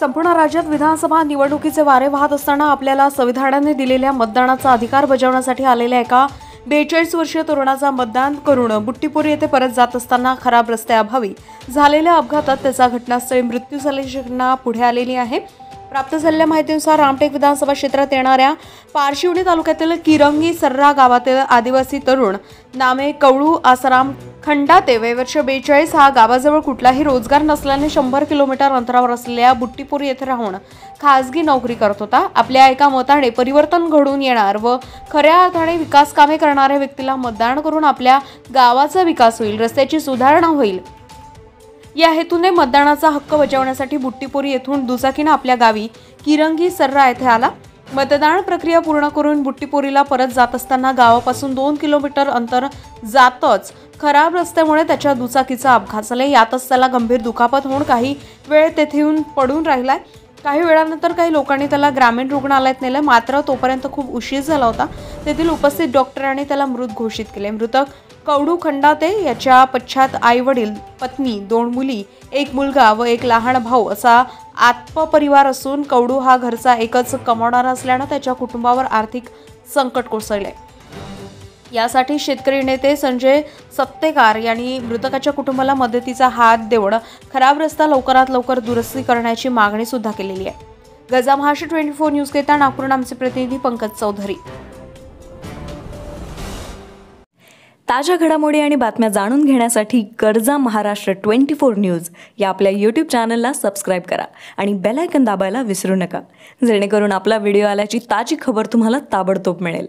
संपूर्ण राज्यात विधानसभा निवडणुकीचे वारे वाहत असताना आपल्याला संविधानाने दिलेल्या मतदानाचा अधिकार बजावण्यासाठी आलेल्या एका 42 वर्षीय तरुणाचा मतदान करून बुट्टीपोरी येथे परत जात असताना खराब रस्त्याअभावी झालेल्या अपघातात त्याचा घटनास्थळी मृत्यू झाल्याची घटना पुढे आलेली आहे। प्राप्त झालेल्या माहितीनुसार रामटेक विधानसभा क्षेत्रात येणाऱ्या पारशिवनी तालुक्यातील किरंगी सर्रा गावातील आदिवासी तरुण नामे कवळू आसाराम खंडाते वय वर्ष 42 हा गावाजवळ कुठलाही रोजगार नसल्याने 100 किलोमीटर अंतरावर असलेल्या बुट्टीपोरी येथे राहून खासगी नोकरी करत होता। आपल्या एका मताने परिवर्तन घडून येणार व खऱ्या अर्थाने विकास कामे करणाऱ्या व्यक्तीला मतदान करून आपल्या गावाचा विकास होईल, रस्त्याची सुधारणा होईल या हेतूने मतदानाचा हक्क बजावण्यासाठी बुट्टीपोरी येथून दुचाकीने आपल्या गावी किरंगी सर्रा येथे आला। मतदान प्रक्रिया पूर्ण करून बुट्टीपोरीला परत जात असताना गावापासून 2 किलोमीटर अंतर जातच खराब रस्त्यामुळे त्याच्या दुचाकीचा अपघात झाला। यातच त्याला गंभीर दुखापत होऊन काही वेळ तेथे येऊन पडून राहिला। काही वेळानंतर काही लोकांनी त्याला ग्रामीण रुग्णालयात नेले, मात्र तोपर्यंत खूप उशीर झाला होता। तेथील उपस्थित डॉक्टरांनी त्याला मृत घोषित केले। मृतक कवडू खंडाते याच्या पश्चात आई वडील, पत्नी, 2 मुली, 1 मुलगा व 1 लहान भाऊ असा आत्मपरिवार असून कवडू हा घरचा एकच कमावणारा असल्याने त्याच्या कुटुंबावर आर्थिक संकट कोसळले। यासाठी शेतकरी नेते संजय सत्तेकार यांनी मृतकाच्या कुटुंबाला मदतीचा हात देऊन खराब रस्ता लवकरात लवकर दुरुस्ती करण्याची मागणी सुद्धा केलेली आहे। गजा महाराष्ट्र 24 न्यूज करिता नागपूरहून आमचे प्रतिनिधी पंकज चौधरी। ताज्या घडामोडी आणि बातम्या जाणून घेण्यासाठी गरजा महाराष्ट्र 24 न्यूज या आपल्या YouTube चॅनलला सबस्क्राइब करा आणि बेल आयकॉन दाबायला विसरू नका, जेणेकरून आपला व्हिडिओ आल्याची ताजी खबर तुम्हाला ताबडतोब मिळेल।